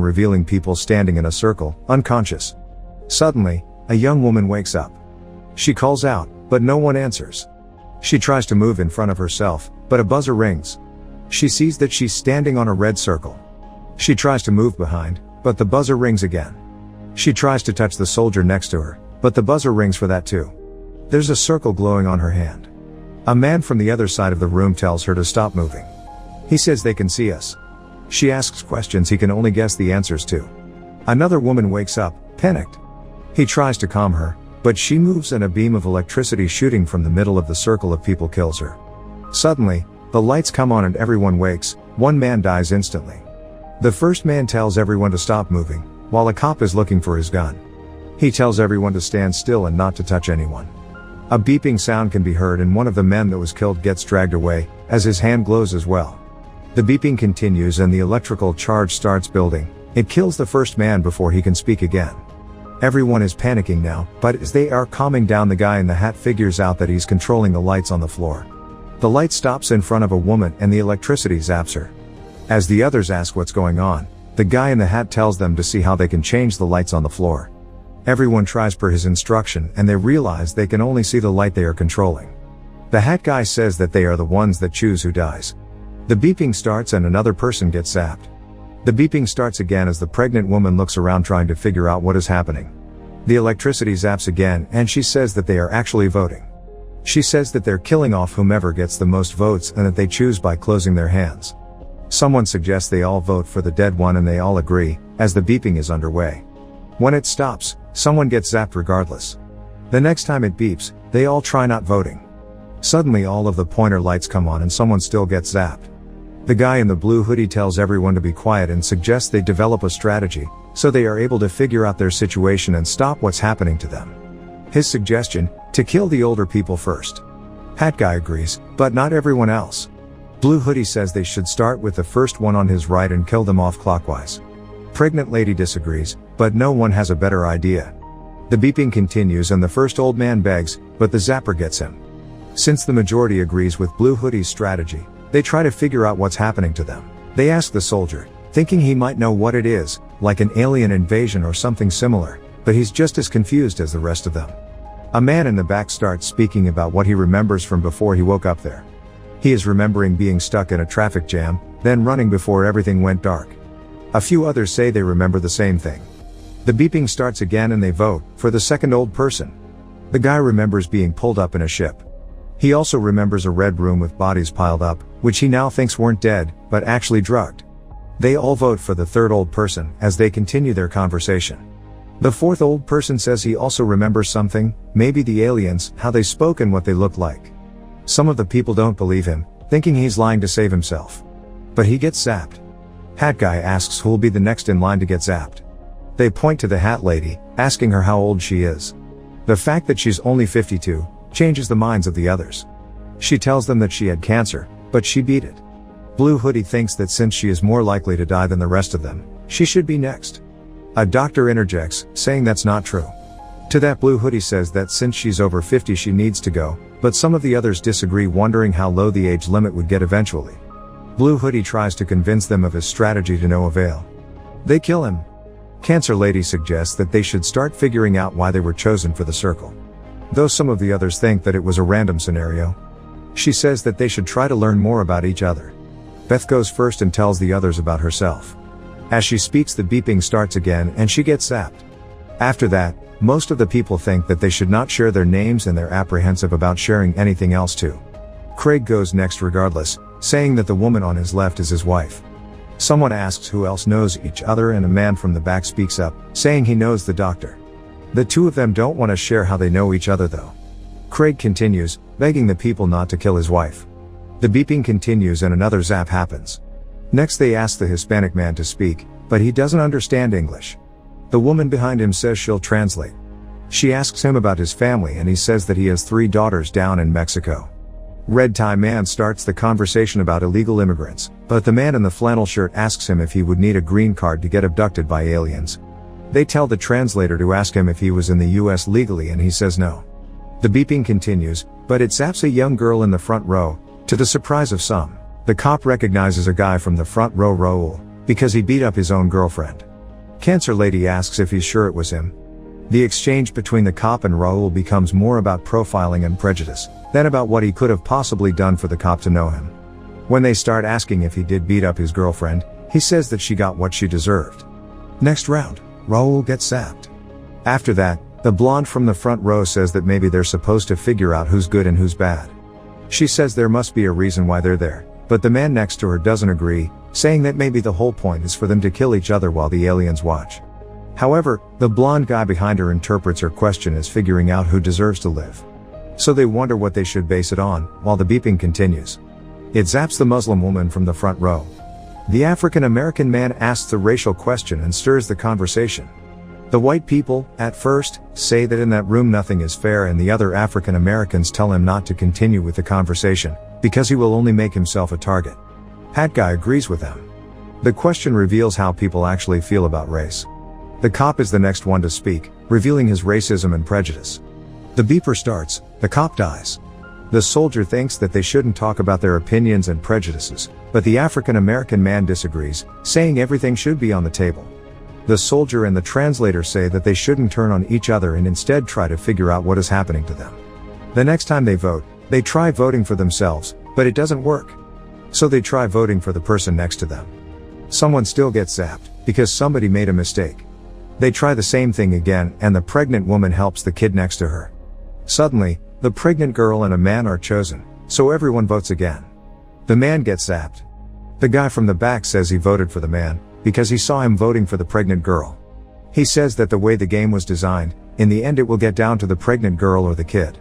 revealing people standing in a circle, unconscious. Suddenly, a young woman wakes up. She calls out, but no one answers. She tries to move in front of herself, but a buzzer rings. She sees that she's standing on a red circle. She tries to move behind, but the buzzer rings again. She tries to touch the soldier next to her, but the buzzer rings for that too. There's a circle glowing on her hand. A man from the other side of the room tells her to stop moving. He says they can see us. She asks questions he can only guess the answers to. Another woman wakes up, panicked. He tries to calm her, but she moves and a beam of electricity shooting from the middle of the circle of people kills her. Suddenly, the lights come on and everyone wakes. One man dies instantly. The first man tells everyone to stop moving, while a cop is looking for his gun. He tells everyone to stand still and not to touch anyone. A beeping sound can be heard and one of the men that was killed gets dragged away, as his hand glows as well. The beeping continues and the electrical charge starts building. It kills the first man before he can speak again. Everyone is panicking now, but as they are calming down, the guy in the hat figures out that he's controlling the lights on the floor. The light stops in front of a woman and the electricity zaps her. As the others ask what's going on, the guy in the hat tells them to see how they can change the lights on the floor. Everyone tries per his instruction and they realize they can only see the light they are controlling. The hat guy says that they are the ones that choose who dies. The beeping starts and another person gets zapped. The beeping starts again as the pregnant woman looks around trying to figure out what is happening. The electricity zaps again and she says that they are actually voting. She says that they're killing off whomever gets the most votes and that they choose by closing their hands. Someone suggests they all vote for the dead one and they all agree, as the beeping is underway. When it stops, someone gets zapped regardless. The next time it beeps, they all try not voting. Suddenly all of the pointer lights come on and someone still gets zapped. The guy in the blue hoodie tells everyone to be quiet and suggests they develop a strategy, so they are able to figure out their situation and stop what's happening to them. His suggestion, to kill the older people first. Hat guy agrees, but not everyone else. Blue hoodie says they should start with the first one on his right and kill them off clockwise. Pregnant lady disagrees, but no one has a better idea. The beeping continues and the first old man begs, but the zapper gets him. Since the majority agrees with Blue hoodie's strategy, they try to figure out what's happening to them. They ask the soldier, thinking he might know what it is, like an alien invasion or something similar, but he's just as confused as the rest of them. A man in the back starts speaking about what he remembers from before he woke up there. He is remembering being stuck in a traffic jam, then running before everything went dark. A few others say they remember the same thing. The beeping starts again and they vote for the second old person. The guy remembers being pulled up in a ship. He also remembers a red room with bodies piled up, which he now thinks weren't dead, but actually drugged. They all vote for the third old person as they continue their conversation. The fourth old person says he also remembers something, maybe the aliens, how they spoke and what they looked like. Some of the people don't believe him, thinking he's lying to save himself. But he gets zapped. Hat guy asks who'll be the next in line to get zapped. They point to the hat lady, asking her how old she is. The fact that she's only 52, changes the minds of the others. She tells them that she had cancer, but she beat it. Blue hoodie thinks that since she is more likely to die than the rest of them, she should be next. A doctor interjects, saying that's not true. To that Blue hoodie says that since she's over 50 she needs to go, but some of the others disagree, wondering how low the age limit would get eventually. Blue hoodie tries to convince them of his strategy to no avail. They kill him. Cancer lady suggests that they should start figuring out why they were chosen for the circle. Though some of the others think that it was a random scenario. She says that they should try to learn more about each other. Beth goes first and tells the others about herself. As she speaks, the beeping starts again and she gets zapped. After that, most of the people think that they should not share their names and they're apprehensive about sharing anything else too. Craig goes next regardless, saying that the woman on his left is his wife. Someone asks who else knows each other and a man from the back speaks up, saying he knows the doctor. The two of them don't want to share how they know each other though. Craig continues, begging the people not to kill his wife. The beeping continues and another zap happens. Next they ask the Hispanic man to speak, but he doesn't understand English. The woman behind him says she'll translate. She asks him about his family and he says that he has 3 daughters down in Mexico. Red tie man starts the conversation about illegal immigrants, but the man in the flannel shirt asks him if he would need a green card to get abducted by aliens. They tell the translator to ask him if he was in the US legally and he says no. The beeping continues, but it zaps a young girl in the front row. To the surprise of some, the cop recognizes a guy from the front row, Raul, because he beat up his own girlfriend. Cancer lady asks if he's sure it was him. The exchange between the cop and Raul becomes more about profiling and prejudice than about what he could have possibly done for the cop to know him. When they start asking if he did beat up his girlfriend, he says that she got what she deserved. Next round, Raul gets zapped. After that, the blonde from the front row says that maybe they're supposed to figure out who's good and who's bad. She says there must be a reason why they're there, but the man next to her doesn't agree, saying that maybe the whole point is for them to kill each other while the aliens watch. However, the blonde guy behind her interprets her question as figuring out who deserves to live. So they wonder what they should base it on, while the beeping continues. It zaps the Muslim woman from the front row. The African American man asks the racial question and stirs the conversation. The white people, at first, say that in that room nothing is fair, and the other African Americans tell him not to continue with the conversation, because he will only make himself a target. Hat guy agrees with them. The question reveals how people actually feel about race. The cop is the next one to speak, revealing his racism and prejudice. The beeper starts, the cop dies. The soldier thinks that they shouldn't talk about their opinions and prejudices, but the African American man disagrees, saying everything should be on the table. The soldier and the translator say that they shouldn't turn on each other and instead try to figure out what is happening to them. The next time they vote, they try voting for themselves, but it doesn't work. So they try voting for the person next to them. Someone still gets zapped, because somebody made a mistake. They try the same thing again, and the pregnant woman helps the kid next to her. Suddenly, the pregnant girl and a man are chosen, so everyone votes again. The man gets zapped. The guy from the back says he voted for the man, because he saw him voting for the pregnant girl. He says that the way the game was designed, in the end it will get down to the pregnant girl or the kid.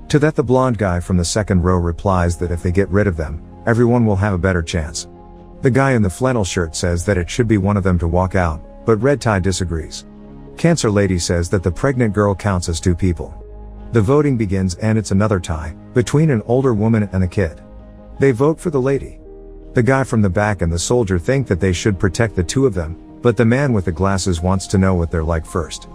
To that the blonde guy from the second row replies that if they get rid of them, everyone will have a better chance. The guy in the flannel shirt says that it should be one of them to walk out, but Red Tie disagrees. Cancer lady says that the pregnant girl counts as two people. The voting begins and it's another tie, between an older woman and a kid. They vote for the lady. The guy from the back and the soldier think that they should protect the two of them, but the man with the glasses wants to know what they're like first.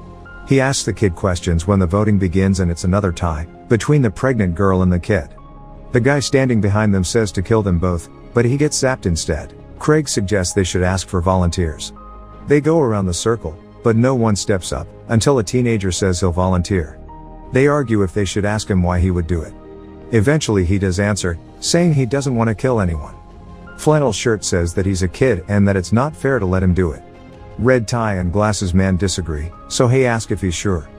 He asks the kid questions when the voting begins and it's another tie, between the pregnant girl and the kid. The guy standing behind them says to kill them both, but he gets zapped instead. Craig suggests they should ask for volunteers. They go around the circle, but no one steps up, until a teenager says he'll volunteer. They argue if they should ask him why he would do it. Eventually he does answer, saying he doesn't want to kill anyone. Flannel shirt says that he's a kid and that it's not fair to let him do it. Red Tie and Glasses man disagree, so he asks if he's sure.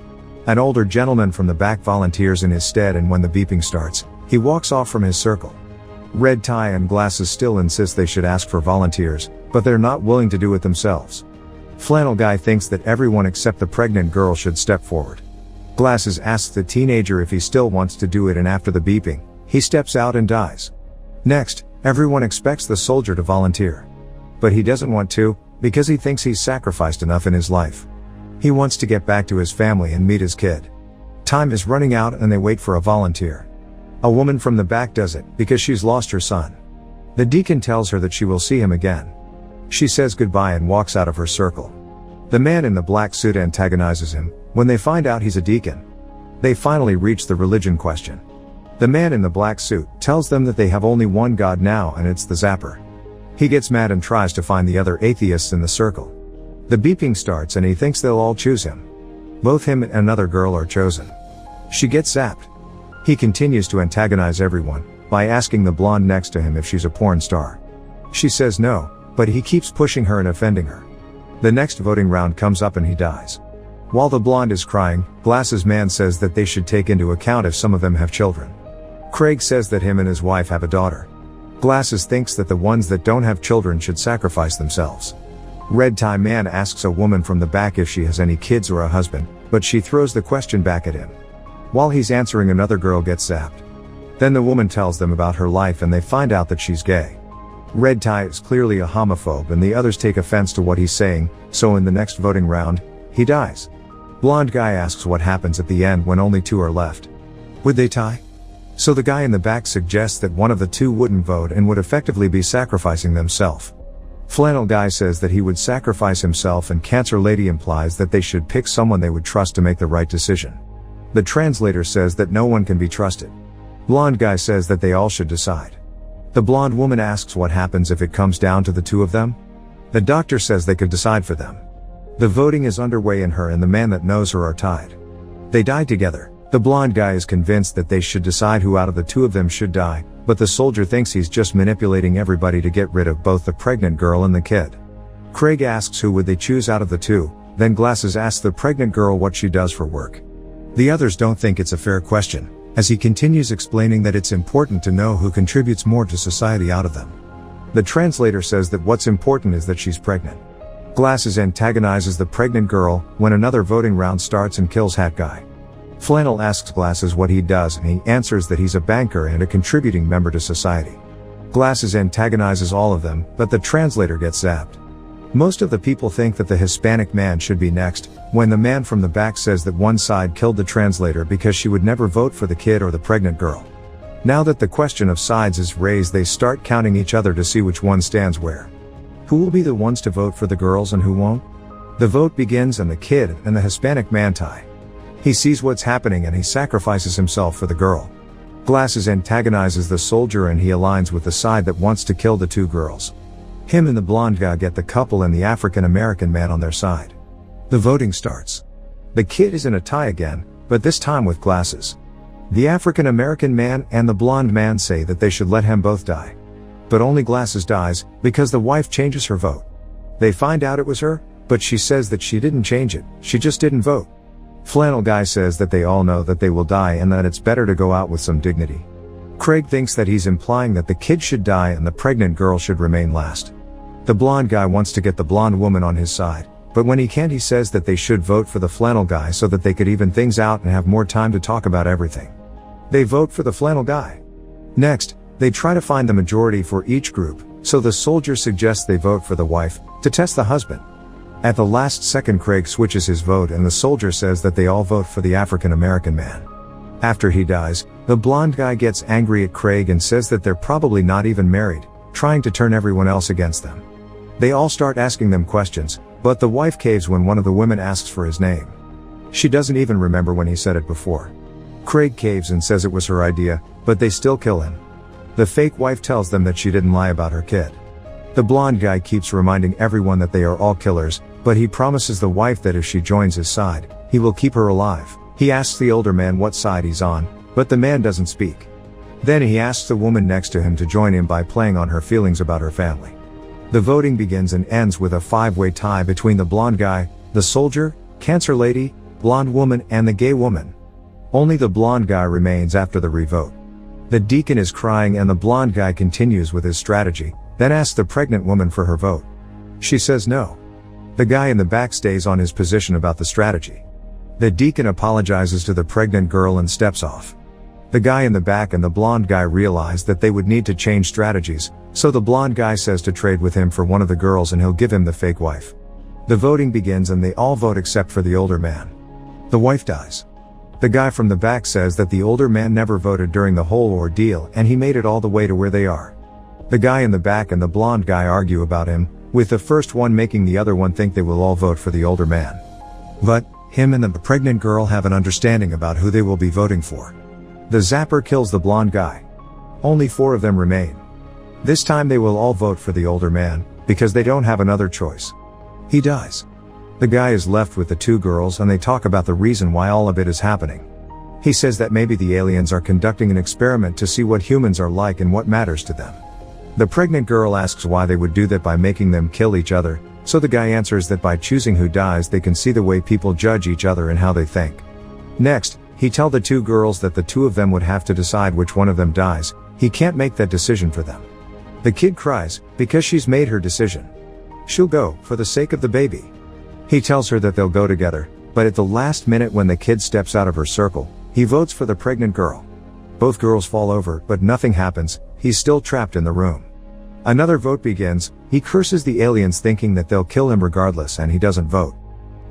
An older gentleman from the back volunteers in his stead, and when the beeping starts, he walks off from his circle. Red Tie and Glasses still insist they should ask for volunteers, but they're not willing to do it themselves. Flannel guy thinks that everyone except the pregnant girl should step forward. Glasses asks the teenager if he still wants to do it, and after the beeping, he steps out and dies. Next, everyone expects the soldier to volunteer. But he doesn't want to, because he thinks he's sacrificed enough in his life. He wants to get back to his family and meet his kid. Time is running out and they wait for a volunteer. A woman from the back does it, because she's lost her son. The deacon tells her that she will see him again. She says goodbye and walks out of her circle. The man in the black suit antagonizes him, when they find out he's a deacon. They finally reach the religion question. The man in the black suit tells them that they have only one God now, and it's the Zapper. He gets mad and tries to find the other atheists in the circle. The beeping starts and he thinks they'll all choose him. Both him and another girl are chosen. She gets zapped. He continues to antagonize everyone, by asking the blonde next to him if she's a porn star. She says no, but he keeps pushing her and offending her. The next voting round comes up and he dies. While the blonde is crying, Glasses man says that they should take into account if some of them have children. Craig says that him and his wife have a daughter. Glasses thinks that the ones that don't have children should sacrifice themselves. Red Tie man asks a woman from the back if she has any kids or a husband, but she throws the question back at him. While he's answering, another girl gets zapped. Then the woman tells them about her life and they find out that she's gay. Red Tie is clearly a homophobe and the others take offense to what he's saying, so in the next voting round, he dies. Blonde guy asks what happens at the end when only two are left. Would they tie? So the guy in the back suggests that one of the two wouldn't vote and would effectively be sacrificing themselves. Flannel guy says that he would sacrifice himself, and Cancer lady implies that they should pick someone they would trust to make the right decision. The translator says that no one can be trusted. Blonde guy says that they all should decide. The blonde woman asks what happens if it comes down to the two of them. The doctor says they could decide for them. The voting is underway and her and the man that knows her are tied. They die together. The blonde guy is convinced that they should decide who out of the two of them should die, but the soldier thinks he's just manipulating everybody to get rid of both the pregnant girl and the kid. Craig asks who would they choose out of the two, then Glasses asks the pregnant girl what she does for work. The others don't think it's a fair question, as he continues explaining that it's important to know who contributes more to society out of them. The translator says that what's important is that she's pregnant. Glasses antagonizes the pregnant girl when another voting round starts and kills Hat Guy. Flannel asks Glasses what he does and he answers that he's a banker and a contributing member to society. Glasses antagonizes all of them, but the translator gets zapped. Most of the people think that the Hispanic man should be next, when the man from the back says that one side killed the translator because she would never vote for the kid or the pregnant girl. Now that the question of sides is raised, they start counting each other to see which one stands where. Who will be the ones to vote for the girls and who won't? The vote begins and the kid and the Hispanic man tie. He sees what's happening and he sacrifices himself for the girl. Glasses antagonizes the soldier and he aligns with the side that wants to kill the two girls. Him and the blonde guy get the couple and the African American man on their side. The voting starts. The kid is in a tie again, but this time with Glasses. The African American man and the blonde man say that they should let him both die. But only Glasses dies, because the wife changes her vote. They find out it was her, but she says that she didn't change it, she just didn't vote. Flannel guy says that they all know that they will die and that it's better to go out with some dignity. Craig thinks that he's implying that the kid should die and the pregnant girl should remain last. The blonde guy wants to get the blonde woman on his side, but when he can't, he says that they should vote for the flannel guy so that they could even things out and have more time to talk about everything. They vote for the flannel guy. Next, they try to find the majority for each group, so the soldier suggests they vote for the wife, to test the husband. At the last second, Craig switches his vote and the soldier says that they all vote for the African American man. After he dies, the blonde guy gets angry at Craig and says that they're probably not even married, trying to turn everyone else against them. They all start asking them questions, but the wife caves when one of the women asks for his name. She doesn't even remember when he said it before. Craig caves and says it was her idea, but they still kill him. The fake wife tells them that she didn't lie about her kid. The blonde guy keeps reminding everyone that they are all killers, but he promises the wife that if she joins his side, he will keep her alive. He asks the older man what side he's on, but the man doesn't speak. Then he asks the woman next to him to join him by playing on her feelings about her family. The voting begins and ends with a 5-way tie between the blonde guy, the soldier, cancer lady, blonde woman and the gay woman. Only the blonde guy remains after the revote. The deacon is crying and the blonde guy continues with his strategy, then asks the pregnant woman for her vote. She says no. The guy in the back stays on his position about the strategy. The deacon apologizes to the pregnant girl and steps off. The guy in the back and the blonde guy realize that they would need to change strategies, so the blonde guy says to trade with him for one of the girls and he'll give him the fake wife. The voting begins and they all vote except for the older man. The wife dies. The guy from the back says that the older man never voted during the whole ordeal and he made it all the way to where they are. The guy in the back and the blonde guy argue about him, with the first one making the other one think they will all vote for the older man. But, him and the pregnant girl have an understanding about who they will be voting for. The zapper kills the blonde guy. Only 4 of them remain. This time they will all vote for the older man, because they don't have another choice. He dies. The guy is left with the 2 girls and they talk about the reason why all of it is happening. He says that maybe the aliens are conducting an experiment to see what humans are like and what matters to them. The pregnant girl asks why they would do that by making them kill each other, so the guy answers that by choosing who dies they can see the way people judge each other and how they think. Next, he tells the 2 girls that the 2 of them would have to decide which one of them dies. He can't make that decision for them. The kid cries, because she's made her decision. She'll go, for the sake of the baby. He tells her that they'll go together, but at the last minute when the kid steps out of her circle, he votes for the pregnant girl. Both girls fall over, but nothing happens, he's still trapped in the room. Another vote begins, he curses the aliens thinking that they'll kill him regardless and he doesn't vote.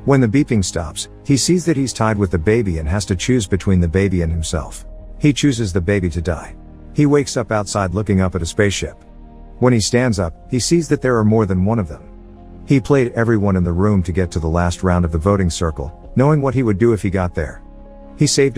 When the beeping stops, he sees that he's tied with the baby and has to choose between the baby and himself. He chooses the baby to die. He wakes up outside looking up at a spaceship. When he stands up, he sees that there are more than one of them. He played everyone in the room to get to the last round of the voting circle, knowing what he would do if he got there. He saved